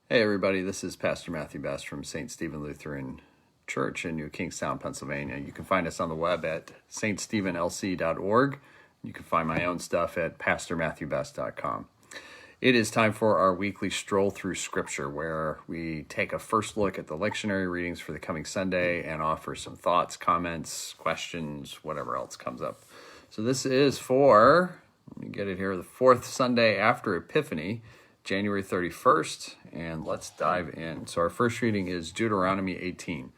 Hey everybody, this is Pastor Matthew Best from St. Stephen Lutheran Church in New Kingstown, Pennsylvania. You can find us on the web at ststephenlc.org. You can find my own stuff at pastormatthewbest.com. It is time for our weekly stroll through Scripture, where we take a first look at the lectionary readings for the coming Sunday and offer some thoughts, comments, questions, whatever else comes up. So this is for, let me get it here, the fourth Sunday after Epiphany, January 31st, and let's dive in. So our first reading is Deuteronomy 18,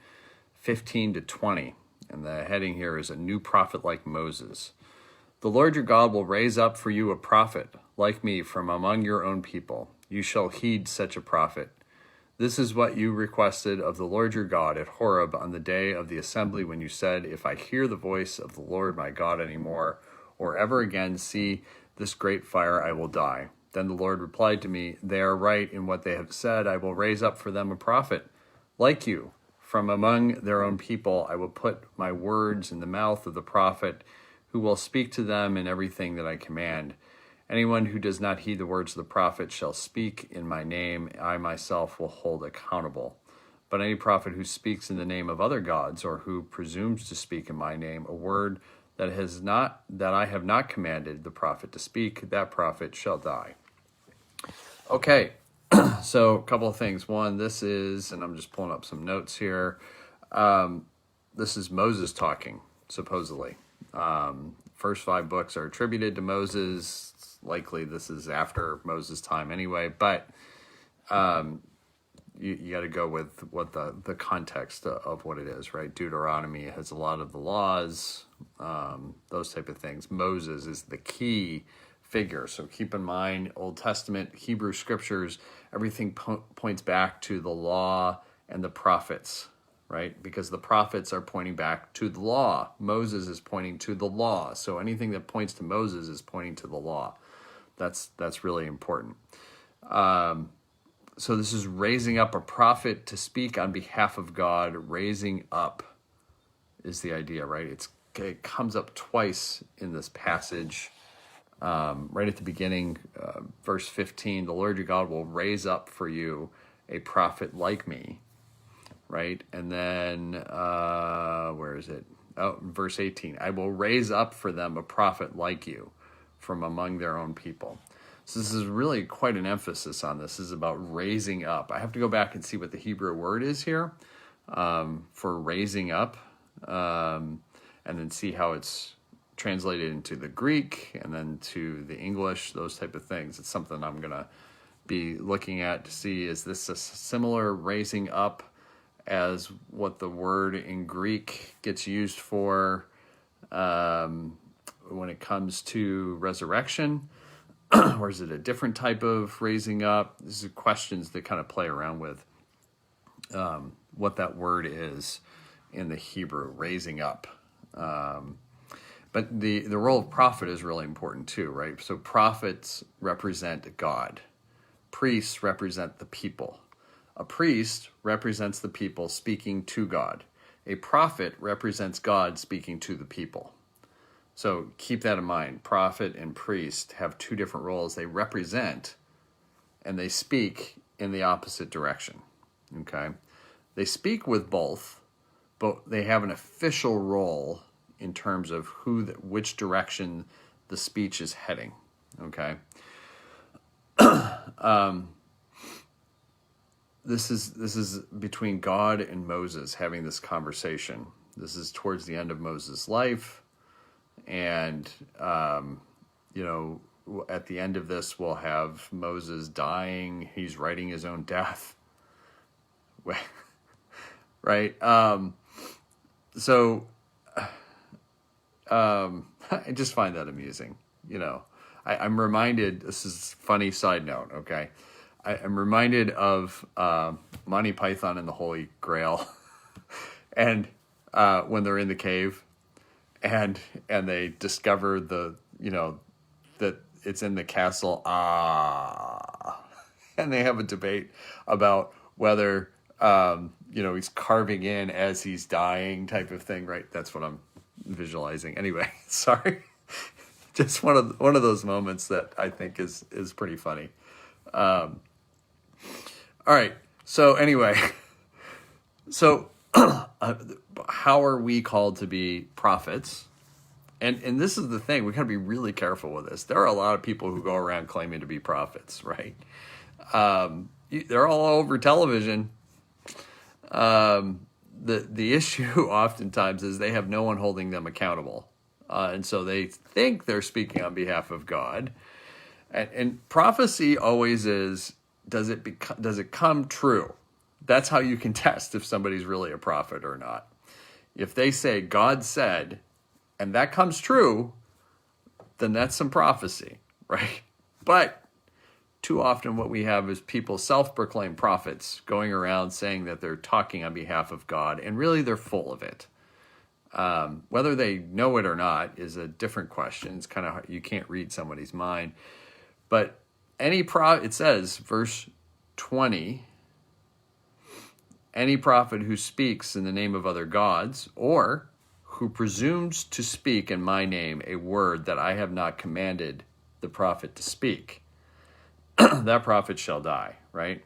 15 to 20, and the heading here is A New Prophet Like Moses. The Lord your God will raise up for you a prophet like me from among your own people. You shall heed such a prophet. This is what you requested of the Lord your God at Horeb on the day of the assembly when you said, if I hear the voice of the Lord my God anymore, or ever again see this great fire, I will die. Then the Lord replied to me, they are right in what they have said. I will raise up for them a prophet like you. From among their own people, I will put my words in the mouth of the prophet who will speak to them in everything that I command. Anyone who does not heed the words of the prophet shall speak in my name. I myself will hold accountable. But any prophet who speaks in the name of other gods or who presumes to speak in my name a word that I have not commanded the prophet to speak, that prophet shall die. Okay, so a couple of things. One, this is, and I'm just pulling up some notes here. This is Moses talking, supposedly. First 5 books are attributed to Moses. Likely this is after Moses' time anyway, but you got to go with what the context of what it is, right? Deuteronomy has a lot of the laws, those type of things. Moses is the key figure. So keep in mind, Old Testament, Hebrew scriptures, everything points back to the law and the prophets, right? Because the prophets are pointing back to the law. Moses is pointing to the law. So anything that points to Moses is pointing to the law. That's really important. So this is raising up a prophet to speak on behalf of God. Raising up is the idea, right? It comes up twice in this passage. Right at the beginning, verse 15, the Lord your God will raise up for you a prophet like me, right? And then, where is it? Oh, verse 18, I will raise up for them a prophet like you from among their own people. So this is really quite an emphasis on this. This is about raising up. I have to go back and see what the Hebrew word is here for raising up, and then see how it's translated into the Greek and then to the English, those type of things. It's something I'm going to be looking at to see, is this a similar raising up as what the word in Greek gets used for when it comes to resurrection? Or is it a different type of raising up? These are questions that kind of play around with what that word is in the Hebrew, raising up. But the role of prophet is really important too, right? So prophets represent God. Priests represent the people. A priest represents the people speaking to God. A prophet represents God speaking to the people. So keep that in mind. Prophet and priest have 2 different roles. They represent and they speak in the opposite direction. Okay? They speak with both, but they have an official role in terms of which direction the speech is heading. Okay? This is between God and Moses having this conversation. This is towards the end of Moses' life. And, at the end of this, we'll have Moses dying. He's writing his own death. Right? I just find that amusing. I'm reminded, this is a funny side note, okay? I'm reminded of Monty Python and the Holy Grail. And when they're in the cave, and they discover that it's in the castle, and they have a debate about whether he's carving in as he's dying, type of thing, right? That's what I'm visualizing. Anyway, sorry, just one of those moments that I think is pretty funny. All All right. So anyway, so how are we called to be prophets? And this is the thing, we got to be really careful with this. There are a lot of people who go around claiming to be prophets, right? They're all over television. The issue oftentimes is they have no one holding them accountable. And so they think they're speaking on behalf of God. And prophecy always is, does it come true? That's how you can test if somebody's really a prophet or not. If they say, God said, and that comes true, then that's some prophecy, right? But too often what we have is people self-proclaimed prophets going around saying that they're talking on behalf of God, and really they're full of it. Whether they know it or not is a different question. It's kind of, you can't read somebody's mind. But it says, verse 20, any prophet who speaks in the name of other gods, or who presumes to speak in my name a word that I have not commanded the prophet to speak, that prophet shall die, right?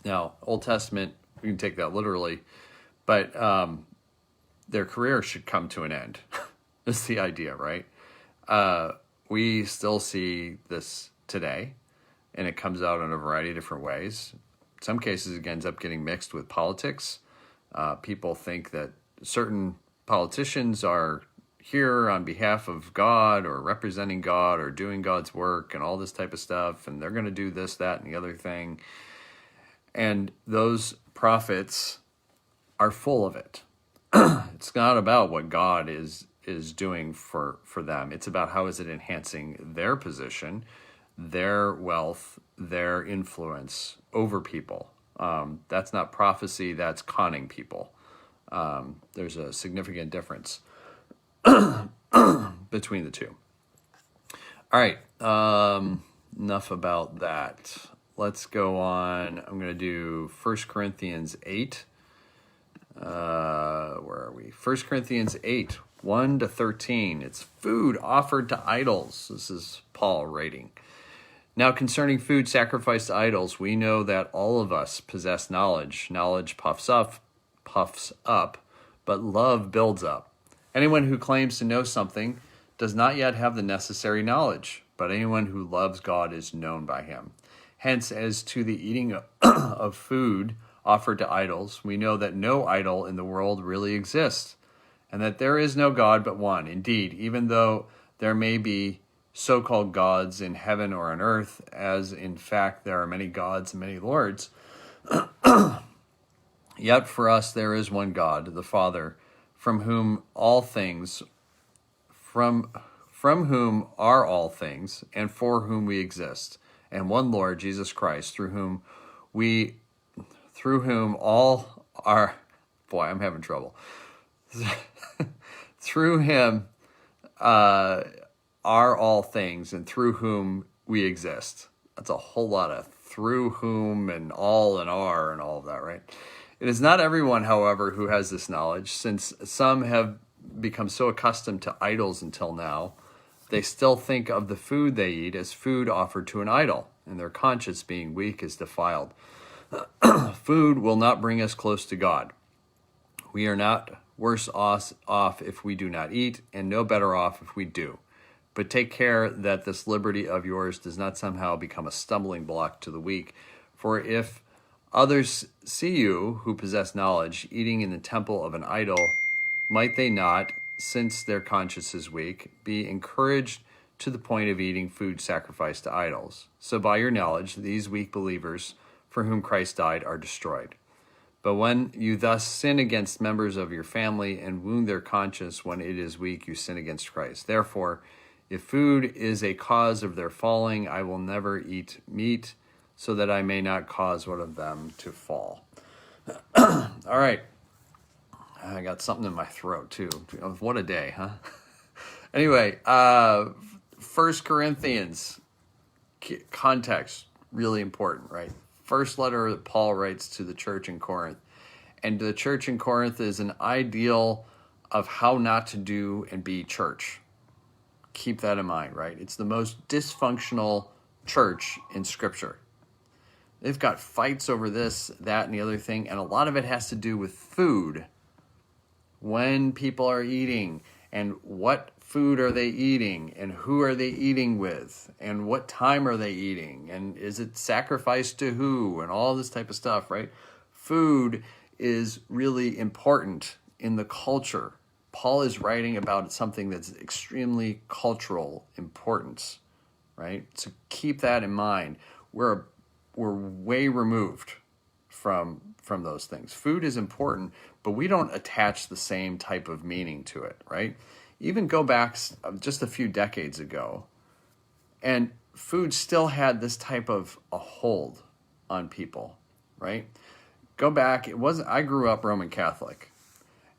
Now, Old Testament, we can take that literally, but their career should come to an end. That's the idea, right? We still see this today, and it comes out in a variety of different ways. In some cases, it ends up getting mixed with politics. People think that certain politicians are here on behalf of God or representing God or doing God's work and all this type of stuff, and they're going to do this, that, and the other thing. And those prophets are full of it. It's not about what God is doing for them. It's about how is it enhancing their position, their wealth, their influence over people. That's not prophecy, that's conning people. There's a significant difference between the two. All right, enough about that. Let's go on. I'm going to do 1 Corinthians 8. Where are we? 1 Corinthians 8, 1 to 13. It's food offered to idols. This is Paul writing. Now concerning food sacrificed to idols, we know that all of us possess knowledge. Knowledge puffs up, but love builds up. Anyone who claims to know something does not yet have the necessary knowledge, but anyone who loves God is known by him. Hence, as to the eating of food offered to idols, we know that no idol in the world really exists, and that there is no God but one. Indeed, even though there may be so-called gods in heaven or on earth, as in fact there are many gods and many lords, yet for us there is one God, the Father, from whom all things, from whom are all things, and for whom we exist, and one Lord, Jesus Christ, through whom all are, boy, I'm having trouble. Through him are all things, and through whom we exist. That's a whole lot of through whom and all and are and all of that, right? It is not everyone, however, who has this knowledge, since some have become so accustomed to idols until now, they still think of the food they eat as food offered to an idol, and their conscience, being weak, is defiled. Food will not bring us close to God. We are not worse off if we do not eat, and no better off if we do. But take care that this liberty of yours does not somehow become a stumbling block to the weak. For if others see you, who possess knowledge, eating in the temple of an idol, might they not, since their conscience is weak, be encouraged to the point of eating food sacrificed to idols? So by your knowledge, these weak believers for whom Christ died are destroyed. But when you thus sin against members of your family and wound their conscience when it is weak, you sin against Christ. Therefore, if food is a cause of their falling, I will never eat meat, so that I may not cause one of them to fall. All right. I got something in my throat, too. What a day, huh? Anyway, 1 Corinthians, context, really important, right? First letter that Paul writes to the church in Corinth. And the church in Corinth is an ideal of how not to do and be church. Keep that in mind, right? It's the most dysfunctional church in Scripture. They've got fights over this, that, and the other thing, and a lot of it has to do with food. When people are eating, and what food are they eating, and who are they eating with, and what time are they eating, and is it sacrificed to who, and all this type of stuff, right? Food is really important in the culture. Paul is writing about something that's extremely cultural importance, right? So keep that in mind. We're way removed from those things. Food is important, but we don't attach the same type of meaning to it, right? Even go back just a few decades ago, and food still had this type of a hold on people, right? Go back, I grew up Roman Catholic,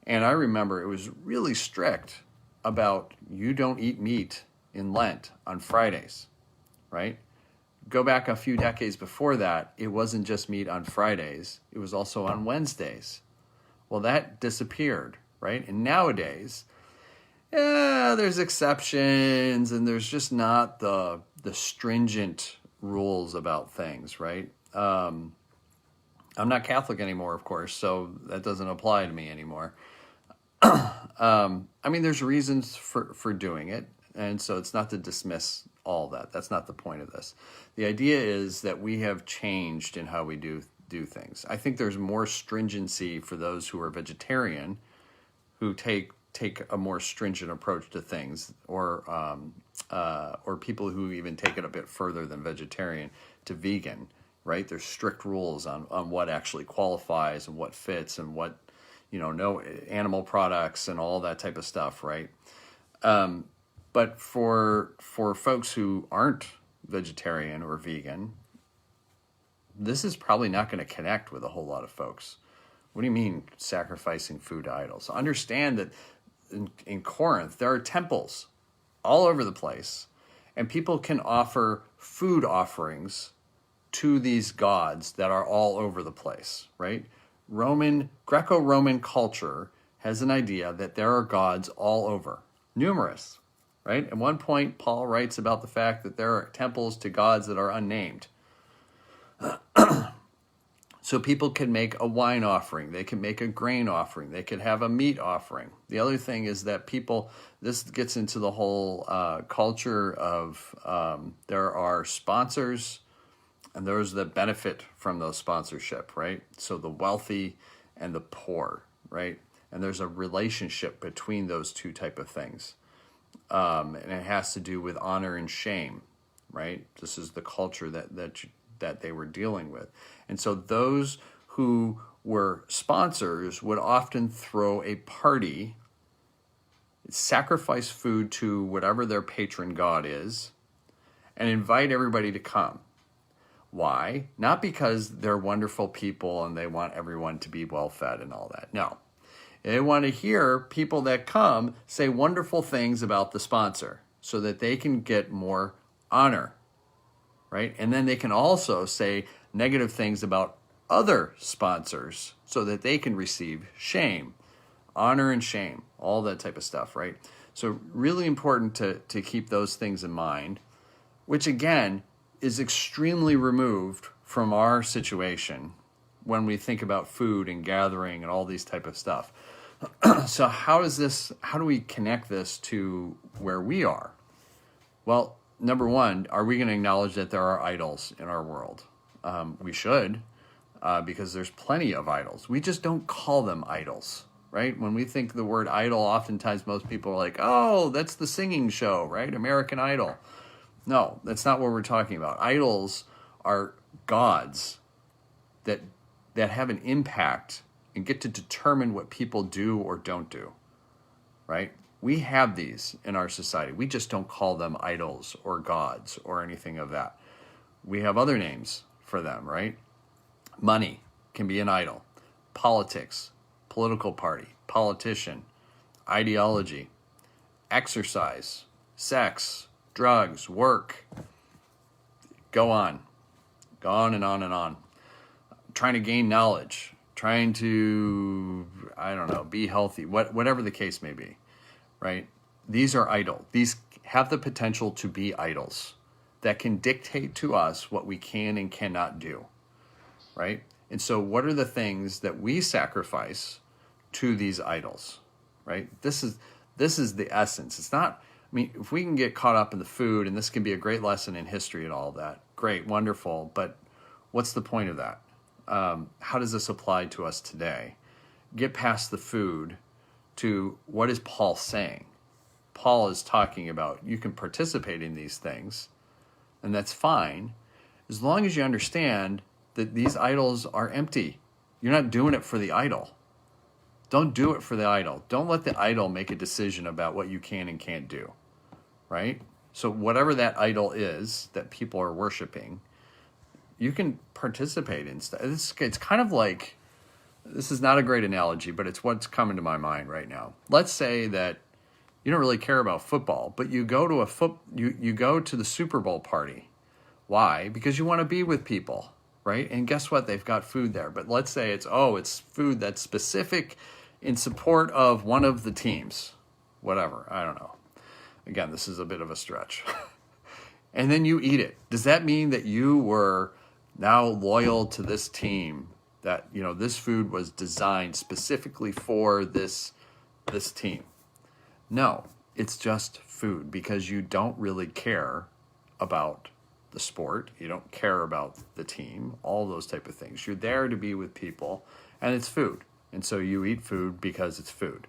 and I remember it was really strict about you don't eat meat in Lent on Fridays, right? Go back a few decades before that, it wasn't just meat on Fridays, it was also on Wednesdays. Well, that disappeared, right? And nowadays, there's exceptions, and there's just not the stringent rules about things, right? I'm not Catholic anymore, of course, so that doesn't apply to me anymore. I mean, there's reasons for doing it, and so it's not to dismiss all that. That's not the point of this. The idea is that we have changed in how we do things. I think there's more stringency for those who are vegetarian, who take a more stringent approach to things, or people who even take it a bit further than vegetarian to vegan, right? There's strict rules on what actually qualifies and what fits and what, no animal products and all that type of stuff, right? But for folks who aren't vegetarian or vegan, this is probably not going to connect with a whole lot of folks. What do you mean sacrificing food to idols? Understand that in Corinth, there are temples all over the place, and people can offer food offerings to these gods that are all over the place, right? Greco-Roman culture has an idea that there are gods all over, numerous, right? At one point, Paul writes about the fact that there are temples to gods that are unnamed. So people can make a wine offering, they can make a grain offering, they can have a meat offering. The other thing is that this gets into the whole culture of there are sponsors, and those that benefit from those sponsorship, right? So the wealthy and the poor, right? And there's a relationship between those two type of things. And it has to do with honor and shame, right? This is the culture that they were dealing with. And so those who were sponsors would often throw a party, sacrifice food to whatever their patron god is, and invite everybody to come. Why? Not because they're wonderful people and they want everyone to be well fed and all that. No. They want to hear people that come say wonderful things about the sponsor so that they can get more honor, right? And then they can also say negative things about other sponsors so that they can receive shame, honor and shame, all that type of stuff, right? So really important to keep those things in mind, which again is extremely removed from our situation when we think about food and gathering and all these type of stuff. So how do we connect this to where we are? Well, number one, are we going to acknowledge that there are idols in our world? We should, because there's plenty of idols. We just don't call them idols, right? When we think the word idol, oftentimes most people are like, oh, that's the singing show, right? American Idol. No, that's not what we're talking about. Idols are gods that have an impact and get to determine what people do or don't do, right? We have these in our society. We just don't call them idols or gods or anything of that. We have other names for them, right? Money can be an idol. Politics, political party, politician, ideology, exercise, sex, drugs, work. Go on and on and on. Trying to gain knowledge, trying to, be healthy, whatever the case may be, right? These are idle. These have the potential to be idols that can dictate to us what we can and cannot do. right? And so what are the things that we sacrifice to these idols, right? This is the essence. It's not, I mean, if we can get caught up in the food, and this can be a great lesson in history and all of that, great, wonderful, but what's the point of that? How does this apply to us today? Get past the food to what is Paul saying? Paul is talking about you can participate in these things, and that's fine, as long as you understand that these idols are empty. You're not doing it for the idol. Don't do it for the idol. Don't let the idol make a decision about what you can and can't do, right? So whatever that idol is that people are worshiping, you can participate in stuff. It's kind of like, this is not a great analogy, but it's what's coming to my mind right now. Let's say that you don't really care about football, but you go to you go to the Super Bowl party. Why? Because you want to be with people, right? And guess what? They've got food there. But let's say it's food that's specific in support of one of the teams. Whatever. I don't know. Again, this is a bit of a stretch. And then you eat it. Does that mean that you were now loyal to this team? That, this food was designed specifically for this team? No, it's just food, because you don't really care about the sport. You don't care about the team, all those type of things. You're there to be with people, and it's food. And so you eat food because it's food,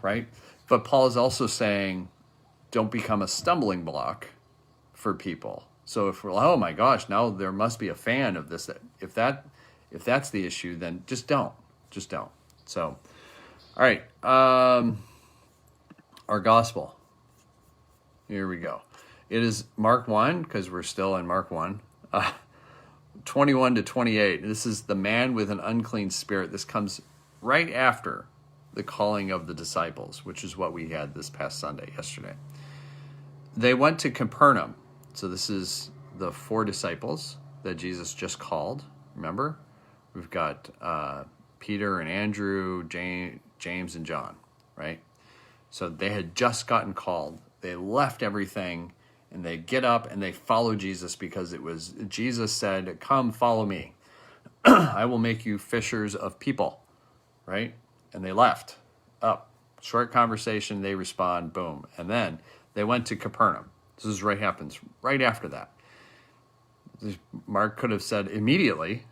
right? But Paul is also saying, don't become a stumbling block for people. So if we're like, oh my gosh, now there must be a fan of this. If that's the issue, then just don't. So, all right. Our gospel. Here we go. It is Mark 1, because we're still in Mark 1, 21 to 28. This is the man with an unclean spirit. This comes right after the calling of the disciples, which is what we had this past Sunday, yesterday. They went to Capernaum. So this is the 4 disciples that Jesus just called. Remember? We've got Peter and Andrew, James and John, right? So they had just gotten called. They left everything, and they get up and they follow Jesus, because Jesus said, come follow me. I will make you fishers of people, right? And they left. Up. Short conversation, they respond, boom. And then they went to Capernaum. This happens right after that. Mark could have said immediately,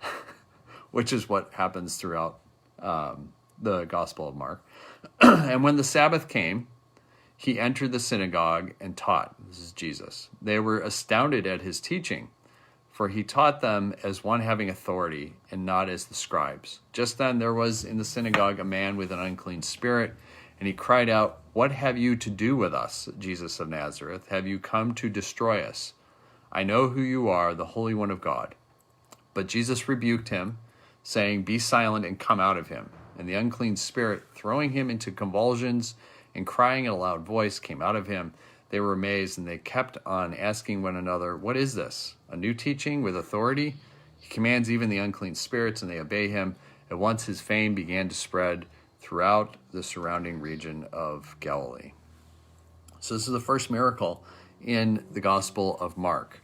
which is what happens throughout the Gospel of Mark. And when the Sabbath came, he entered the synagogue and taught. This is Jesus. They were astounded at his teaching, for he taught them as one having authority and not as the scribes. Just then there was in the synagogue a man with an unclean spirit, and he cried out, what have you to do with us, Jesus of Nazareth? Have you come to destroy us? I know who you are, the Holy One of God. But Jesus rebuked him, saying, be silent and come out of him. And the unclean spirit, throwing him into convulsions and crying in a loud voice, came out of him. They were amazed, and they kept on asking one another, what is this? A new teaching with authority? He commands even the unclean spirits, and they obey him. At once his fame began to spread throughout the surrounding region of Galilee. So this is the first miracle in the Gospel of Mark.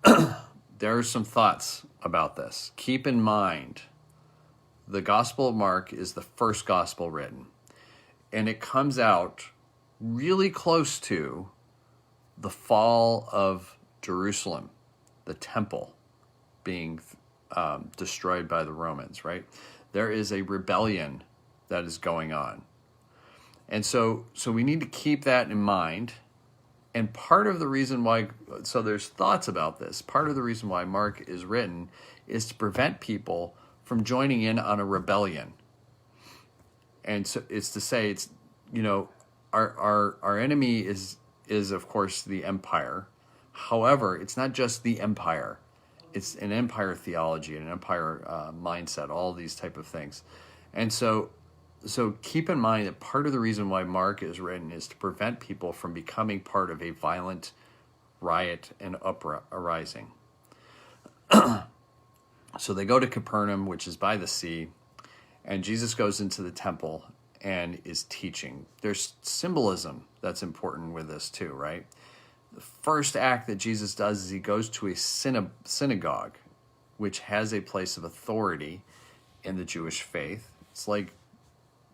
There are some thoughts about this. Keep in mind, the Gospel of Mark is the first gospel written, and it comes out really close to the fall of Jerusalem, the temple being destroyed by the Romans, right? There is a rebellion that is going on. And so we need to keep that in mind. And part of the reason why, so there's thoughts about this, part of the reason why Mark is written is to prevent people from joining in on a rebellion. And so it's to say, our enemy is of course the empire. However, it's not just the empire. It's an empire theology, an empire mindset, all these type of things. And so keep in mind that part of the reason why Mark is written is to prevent people from becoming part of a violent riot and uprising. So they go to Capernaum, which is by the sea, and Jesus goes into the temple and is teaching. There's symbolism that's important with this too, right? The first act that Jesus does is he goes to a synagogue, which has a place of authority in the Jewish faith. It's like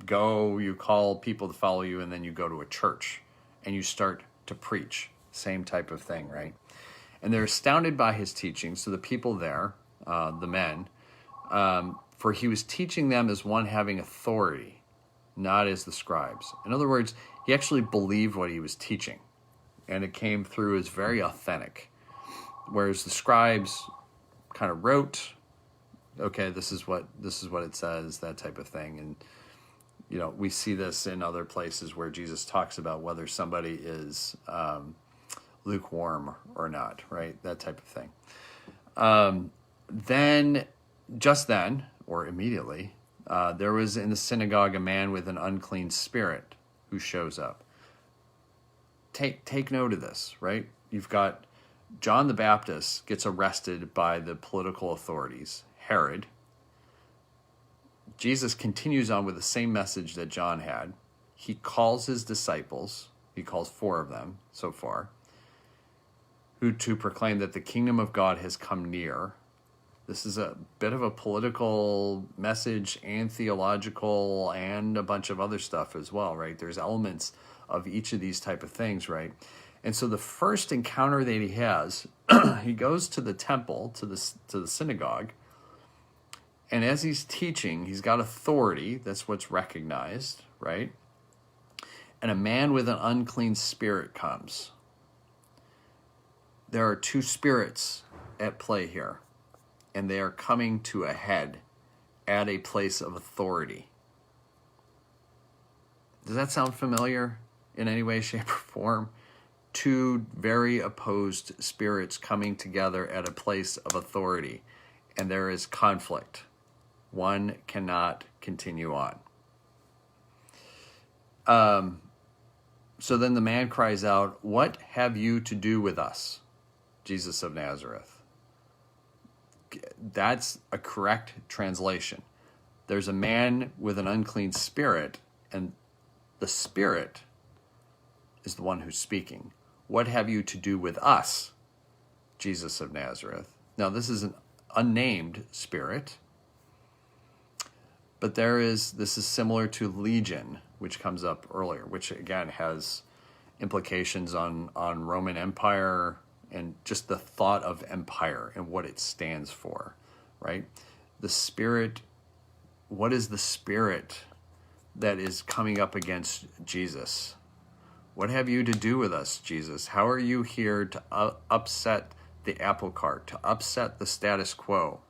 you call people to follow you, and then you go to a church and you start to preach. Same type of thing, right? And they're astounded by his teaching. So the people there, the men, for he was teaching them as one having authority, not as the scribes. In other words, he actually believed what he was teaching, and it came through as very authentic. Whereas the scribes kind of wrote, okay, this is what it says, that type of thing. And we see this in other places where Jesus talks about whether somebody is lukewarm or not, right? That type of thing. Then, or immediately, there was in the synagogue a man with an unclean spirit who shows up. Take note of this, right? You've got John the Baptist gets arrested by the political authorities, Herod. Jesus continues on with the same message that John had. He calls his disciples, he calls 4 of them so far, who to proclaim that the kingdom of God has come near. This is a bit of a political message and theological and a bunch of other stuff as well, right? There's elements of each of these type of things, right? And so the first encounter that he has, he goes to the temple, to the synagogue, and as he's teaching, he's got authority. That's what's recognized, right? And a man with an unclean spirit comes. There are 2 spirits at play here, and they are coming to a head at a place of authority. Does that sound familiar in any way, shape, or form? 2 very opposed spirits coming together at a place of authority, and there is conflict. One cannot continue on. So then the man cries out, "What have you to do with us, Jesus of Nazareth?" That's a correct translation. There's a man with an unclean spirit, and the spirit is the one who's speaking. "What have you to do with us, Jesus of Nazareth?" Now, this is an unnamed spirit, but this is similar to legion, which comes up earlier, which again has implications on Roman Empire and just the thought of empire and what it stands for, right? The spirit, what is the spirit that is coming up against Jesus? What have you to do with us, Jesus? How are you here to upset the apple cart, to upset the status quo?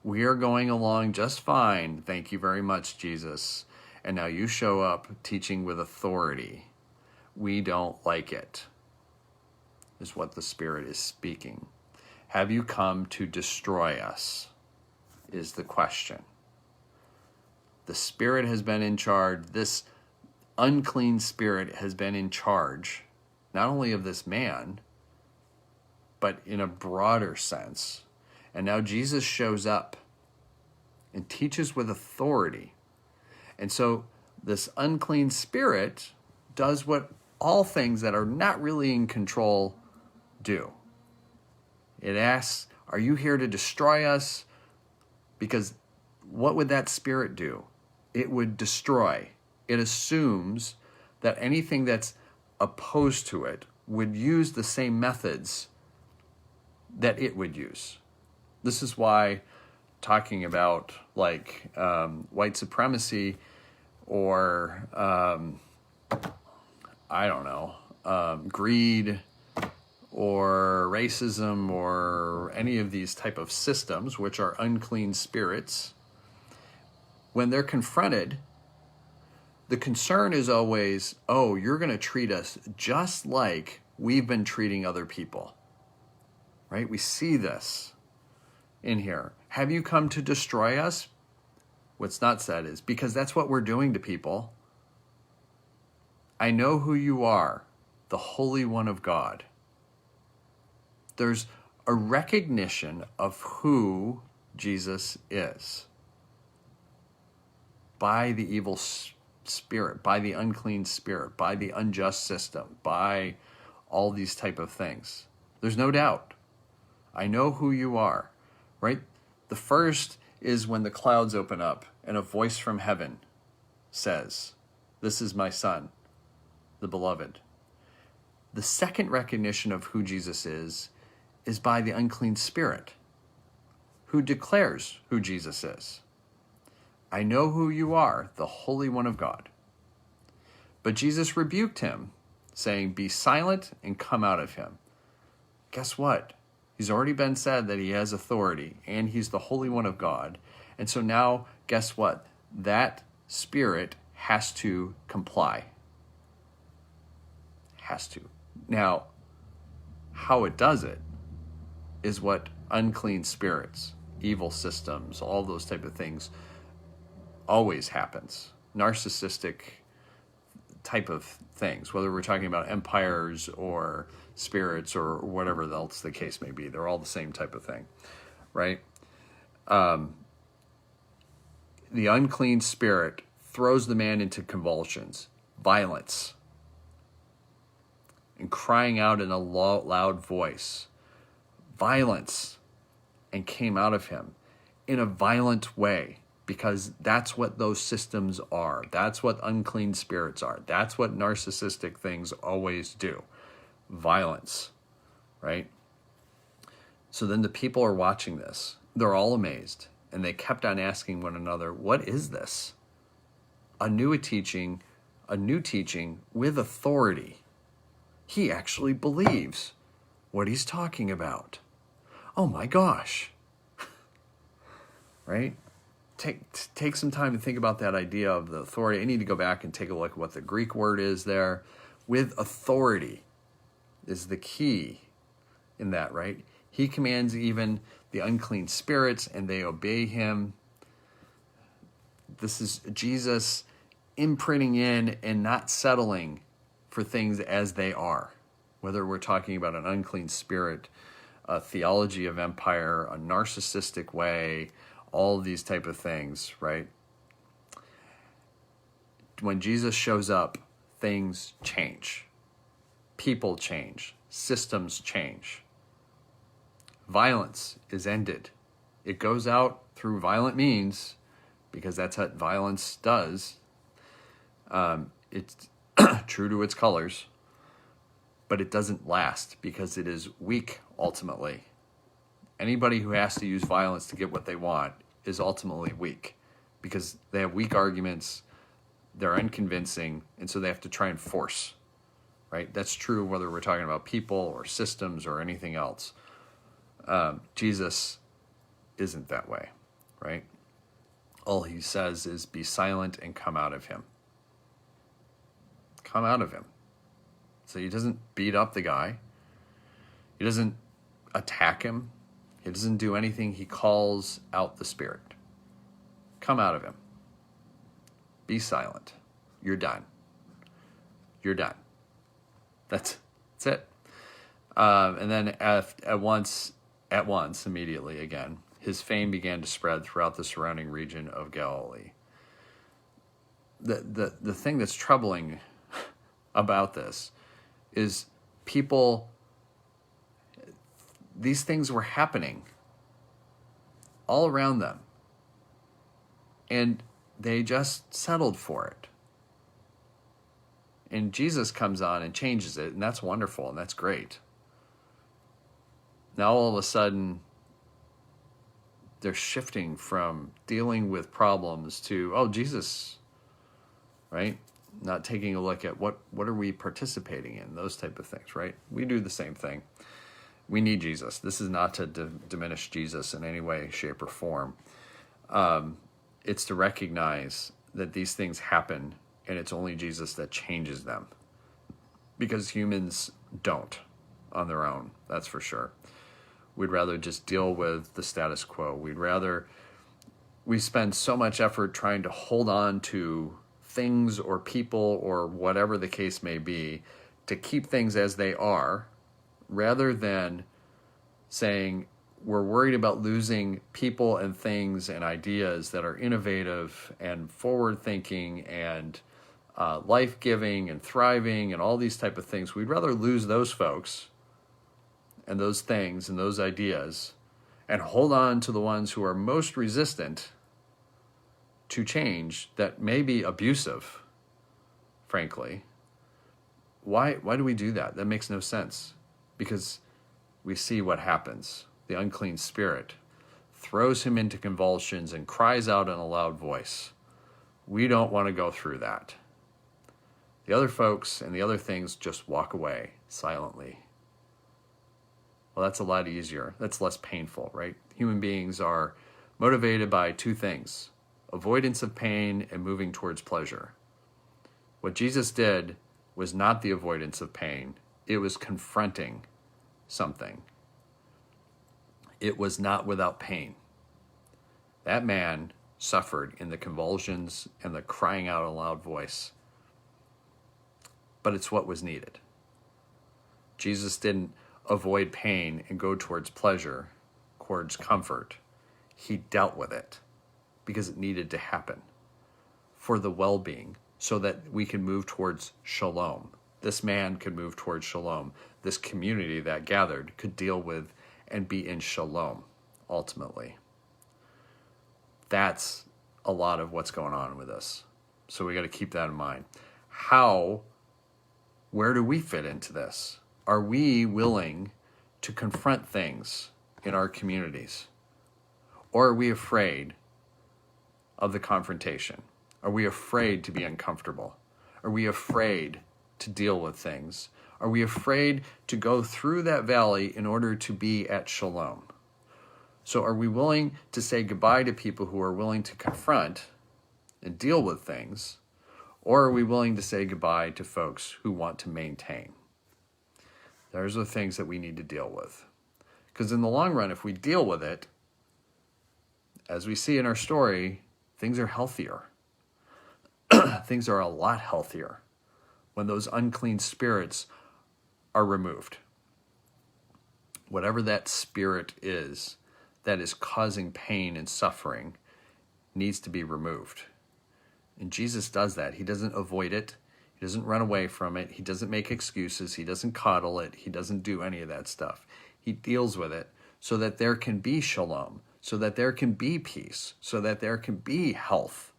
We are going along just fine. Thank you very much, Jesus. And now you show up teaching with authority. We don't like it, is what the Spirit is speaking. Have you come to destroy us, is the question. The Spirit has been in charge. This unclean spirit has been in charge, not only of this man, but in a broader sense. And now Jesus shows up and teaches with authority. And so this unclean spirit does what all things that are not really in control do. It asks, "Are you here to destroy us?" Because what would that spirit do? It would destroy. It assumes that anything that's opposed to it would use the same methods that it would use. This is why talking about white supremacy or greed or racism or any of these type of systems, which are unclean spirits, when they're confronted, the concern is always, oh, you're going to treat us just like we've been treating other people, right? We see this in here. Have you come to destroy us? What's not said is, because that's what we're doing to people. I know who you are, the Holy One of God. There's a recognition of who Jesus is by the evil spirit, by the unclean spirit, by the unjust system, by all these type of things. There's no doubt. I know who you are, right? The first is when the clouds open up and a voice from heaven says, "This is my son, the beloved." The second recognition of who Jesus is by the unclean spirit, who declares who Jesus is. "I know who you are, the Holy One of God." But Jesus rebuked him, saying, "Be silent and come out of him." Guess what? He's already been said that he has authority and he's the Holy One of God. And so now, guess what? That spirit has to comply. Has to. Now, how it does it is what unclean spirits, evil systems, all those type of things always happens. Narcissistic type of things, whether we're talking about empires or spirits or whatever else the case may be, they're all the same type of thing, right? The unclean spirit throws the man into convulsions, violence, and crying out in a loud voice, violence, and came out of him in a violent way. Because that's what those systems are. That's what unclean spirits are. That's what narcissistic things always do. Violence, right? So then the people are watching this. They're all amazed. And they kept on asking one another, "What is this? A new teaching with authority. He actually believes what he's talking about. Oh my gosh." Right? Take some time to think about that idea of the authority. I need to go back and take a look at what the Greek word is there. With authority is the key in that, right? He commands even the unclean spirits and they obey him. This is Jesus imprinting in and not settling for things as they are. Whether we're talking about an unclean spirit, a theology of empire, a narcissistic way, all these type of things, right? When Jesus shows up, things change. People change. Systems change. Violence is ended. It goes out through violent means because that's what violence does. It's true to its colors, but it doesn't last because it is weak ultimately. Anybody who has to use violence to get what they want is ultimately weak because they have weak arguments, they're unconvincing, and so they have to try and force, right? That's true whether we're talking about people or systems or anything else. Jesus isn't that way, right? All he says is be silent and come out of him. Come out of him. So he doesn't beat up the guy. He doesn't attack him. He doesn't do anything. He calls out the spirit. Come out of him. Be silent. You're done. You're done. That's it. And then at once, immediately again, his fame began to spread throughout the surrounding region of Galilee. The thing that's troubling about this is these things were happening all around them. And they just settled for it. And Jesus comes on and changes it, and that's wonderful, and that's great. Now all of a sudden, they're shifting from dealing with problems to, oh, Jesus, right? Not taking a look at what are we participating in, those type of things, right? We do the same thing. We need Jesus. This is not to diminish Jesus in any way, shape, or form. It's to recognize that these things happen, and it's only Jesus that changes them. Because humans don't on their own, that's for sure. We'd rather just deal with the status quo. We spend so much effort trying to hold on to things or people or whatever the case may be to keep things as they are, rather than saying we're worried about losing people and things and ideas that are innovative and forward-thinking and life-giving and thriving and all these type of things. We'd rather lose those folks and those things and those ideas and hold on to the ones who are most resistant to change, that may be abusive, frankly. Why do we do that? That makes no sense, because we see what happens. The unclean spirit throws him into convulsions and cries out in a loud voice. We don't want to go through that. The other folks and the other things just walk away silently. Well, that's a lot easier. That's less painful, right? Human beings are motivated by two things: avoidance of pain and moving towards pleasure. What Jesus did was not the avoidance of pain. It was confronting something. It was not without pain. That man suffered in the convulsions and the crying out in a loud voice. But it's what was needed. Jesus didn't avoid pain and go towards pleasure, towards comfort. He dealt with it because it needed to happen for the well-being, so that we can move towards shalom. This man could move towards shalom. This community that gathered could deal with and be in shalom, ultimately. That's a lot of what's going on with this. So we got to keep that in mind. Where do we fit into this? Are we willing to confront things in our communities? Or are we afraid of the confrontation? Are we afraid to be uncomfortable? Are we afraid to deal with things? Are we afraid to go through that valley in order to be at shalom? So are we willing to say goodbye to people who are willing to confront and deal with things? Or are we willing to say goodbye to folks who want to maintain? Those are the things that we need to deal with. Because in the long run, if we deal with it, as we see in our story, things are healthier. Things are a lot healthier when those unclean spirits are removed. Whatever that spirit is that is causing pain and suffering needs to be removed. And Jesus does that. He doesn't avoid it. He doesn't run away from it. He doesn't make excuses. He doesn't coddle it. He doesn't do any of that stuff. He deals with it so that there can be shalom, so that there can be peace, so that there can be health,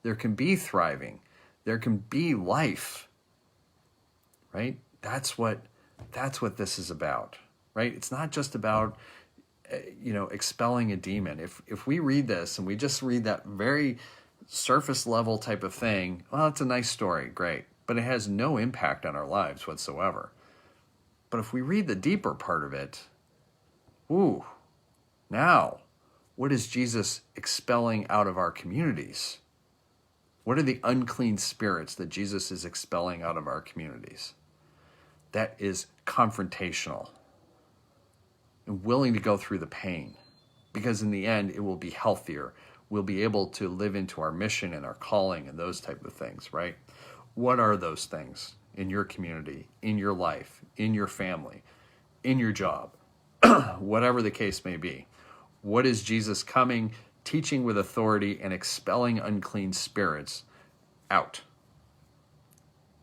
there can be thriving, there can be life, right? That's what this is about, right? It's not just about, expelling a demon. If we read this and we just read that very surface level type of thing, well, it's a nice story, great, but it has no impact on our lives whatsoever. But if we read the deeper part of it, now, what is Jesus expelling out of our communities? What are the unclean spirits that Jesus is expelling out of our communities? That is confrontational and willing to go through the pain, because in the end, it will be healthier. We'll be able to live into our mission and our calling and those type of things, right? What are those things in your community, in your life, in your family, in your job, whatever the case may be? What is Jesus coming, teaching with authority, and expelling unclean spirits out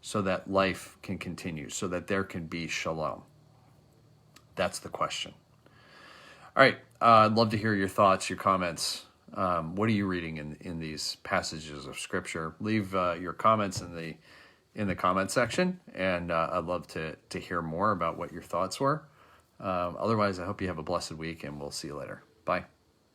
so that life can continue, so that there can be shalom? That's the question. All right, I'd love to hear your thoughts, your comments. What are you reading in these passages of Scripture? Leave your comments in the comment section, and I'd love to hear more about what your thoughts were. Otherwise, I hope you have a blessed week, and we'll see you later. Bye.